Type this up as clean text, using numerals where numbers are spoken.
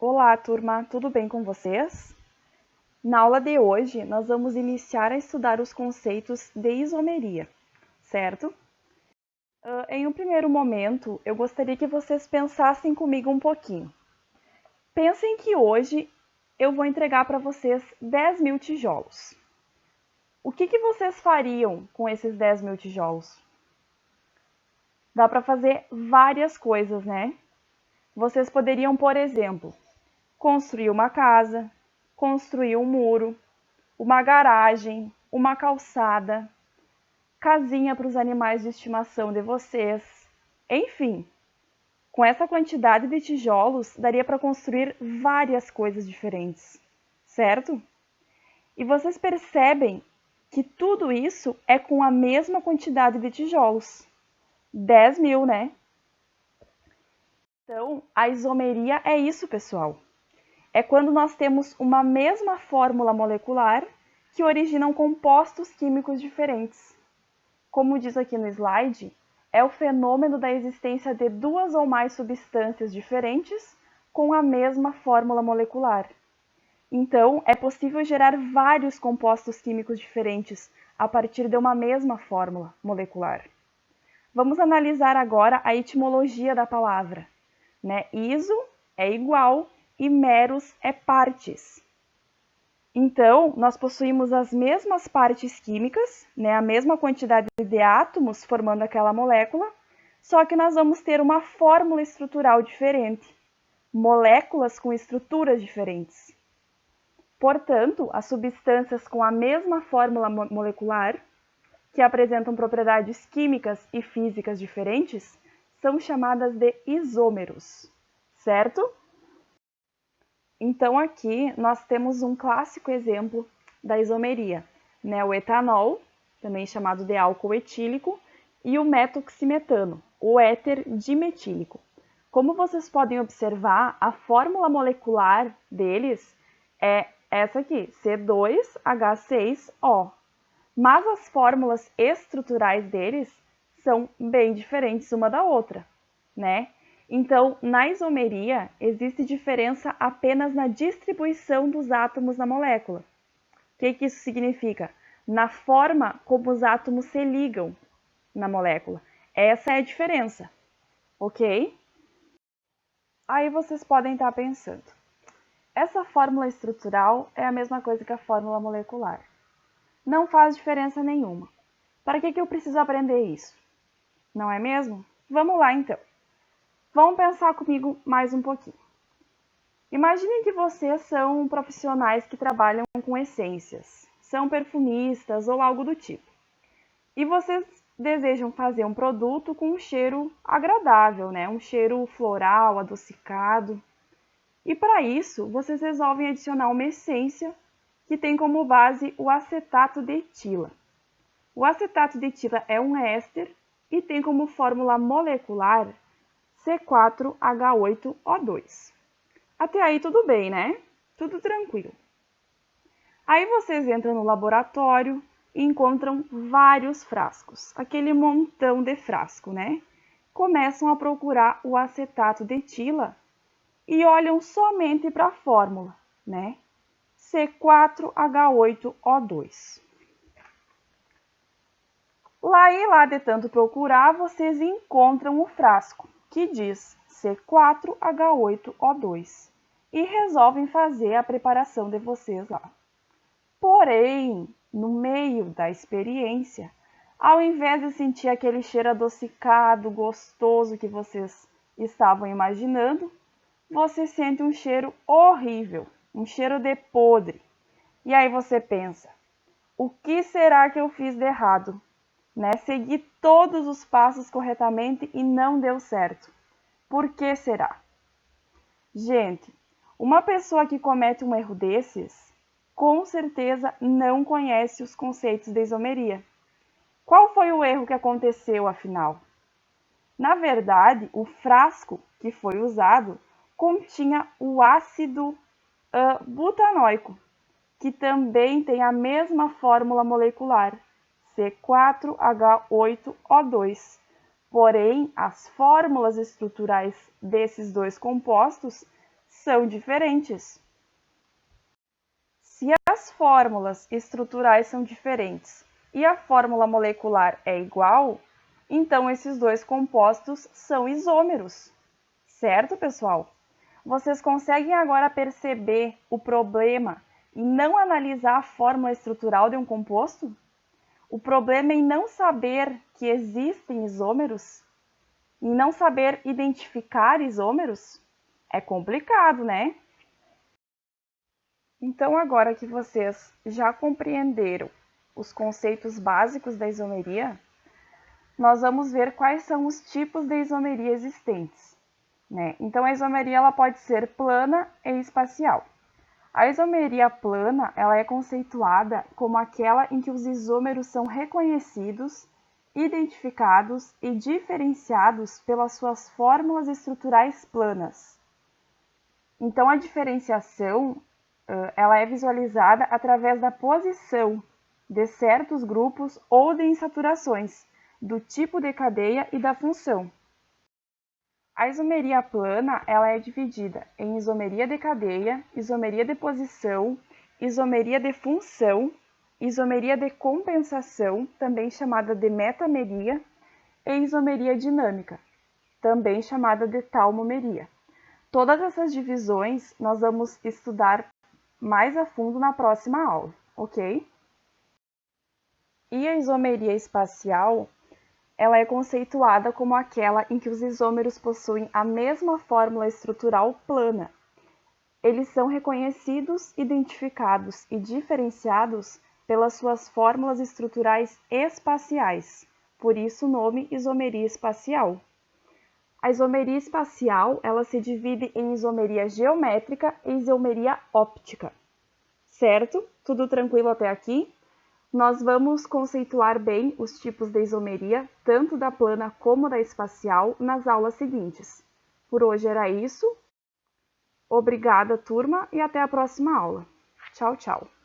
Olá, turma, tudo bem com vocês? Na aula de hoje, nós vamos iniciar a estudar os conceitos de isomeria, certo? Em um primeiro momento, eu gostaria que vocês pensassem comigo um pouquinho. Pensem que hoje eu vou entregar para vocês 10.000 tijolos. O que vocês fariam com esses 10.000 tijolos? Dá para fazer várias coisas, né? Vocês poderiam, por exemplo, construir uma casa, construir um muro, uma garagem, uma calçada, casinha para os animais de estimação de vocês. Enfim, com essa quantidade de tijolos, daria para construir várias coisas diferentes, certo? E vocês percebem que tudo isso é com a mesma quantidade de tijolos. 10.000, né? Então, a isomeria é isso, pessoal. É quando nós temos uma mesma fórmula molecular que originam compostos químicos diferentes. Como diz aqui no slide, é o fenômeno da existência de duas ou mais substâncias diferentes com a mesma fórmula molecular. Então, é possível gerar vários compostos químicos diferentes a partir de uma mesma fórmula molecular. Vamos analisar agora a etimologia da palavra. Iso é igual e meros é partes. Então, nós possuímos as mesmas partes químicas, a mesma quantidade de átomos formando aquela molécula, só que nós vamos ter uma fórmula estrutural diferente, moléculas com estruturas diferentes. Portanto, as substâncias com a mesma fórmula molecular, que apresentam propriedades químicas e físicas diferentes, são chamadas de isômeros, certo? Então, aqui nós temos um clássico exemplo da isomeria, o etanol, também chamado de álcool etílico, e o metoximetano, o éter dimetílico. Como vocês podem observar, a fórmula molecular deles é essa aqui, C2H6O. Mas as fórmulas estruturais deles são bem diferentes uma da outra, Então, na isomeria, existe diferença apenas na distribuição dos átomos na molécula. O que isso significa? Na forma como os átomos se ligam na molécula. Essa é a diferença, ok? Aí vocês podem estar pensando, essa fórmula estrutural é a mesma coisa que a fórmula molecular. Não faz diferença nenhuma. Para que eu preciso aprender isso? Não é mesmo? Vamos lá, então. Vamos pensar comigo mais um pouquinho. Imaginem que vocês são profissionais que trabalham com essências, são perfumistas ou algo do tipo. E vocês desejam fazer um produto com um cheiro agradável, um cheiro floral, adocicado. E para isso, vocês resolvem adicionar uma essência que tem como base o acetato de etila. O acetato de etila é um éster e tem como fórmula molecular C4H8O2. Até aí tudo bem, né? Tudo tranquilo. Aí vocês entram no laboratório e encontram vários frascos, aquele montão de frasco, Começam a procurar o acetato de etila e olham somente para a fórmula, C4H8O2. Lá de tanto procurar, vocês encontram o frasco, que diz C4H8O2, e resolvem fazer a preparação de vocês lá. Porém, no meio da experiência, ao invés de sentir aquele cheiro adocicado, gostoso que vocês estavam imaginando, você sente um cheiro horrível, um cheiro de podre. E aí você pensa, o que será que eu fiz de errado? Segui todos os passos corretamente e não deu certo. Por que será? Gente, uma pessoa que comete um erro desses, com certeza não conhece os conceitos de isomeria. Qual foi o erro que aconteceu, afinal? Na verdade, o frasco que foi usado continha o ácido butanóico, que também tem a mesma fórmula molecular, C4H8O2. Porém, as fórmulas estruturais desses dois compostos são diferentes. Se as fórmulas estruturais são diferentes e a fórmula molecular é igual, então esses dois compostos são isômeros. Certo, pessoal? Vocês conseguem agora perceber o problema e não analisar a fórmula estrutural de um composto? O problema é em não saber que existem isômeros? Em não saber identificar isômeros? É complicado, né? Então, agora que vocês já compreenderam os conceitos básicos da isomeria, nós vamos ver quais são os tipos de isomeria existentes, né? Então, a isomeria ela pode ser plana e espacial. A isomeria plana ela é conceituada como aquela em que os isômeros são reconhecidos, identificados e diferenciados pelas suas fórmulas estruturais planas. Então, a diferenciação ela é visualizada através da posição de certos grupos ou de insaturações, do tipo de cadeia e da função. A isomeria plana ela é dividida em isomeria de cadeia, isomeria de posição, isomeria de função, isomeria de compensação, também chamada de metameria, e isomeria dinâmica, também chamada de taumomeria. Todas essas divisões nós vamos estudar mais a fundo na próxima aula, ok? E a isomeria espacial, ela é conceituada como aquela em que os isômeros possuem a mesma fórmula estrutural plana. Eles são reconhecidos, identificados e diferenciados pelas suas fórmulas estruturais espaciais, por isso o nome isomeria espacial. A isomeria espacial, ela se divide em isomeria geométrica e isomeria óptica. Certo? Tudo tranquilo até aqui? Nós vamos conceituar bem os tipos de isomeria, tanto da plana como da espacial, nas aulas seguintes. Por hoje era isso. Obrigada, turma, e até a próxima aula. Tchau, tchau!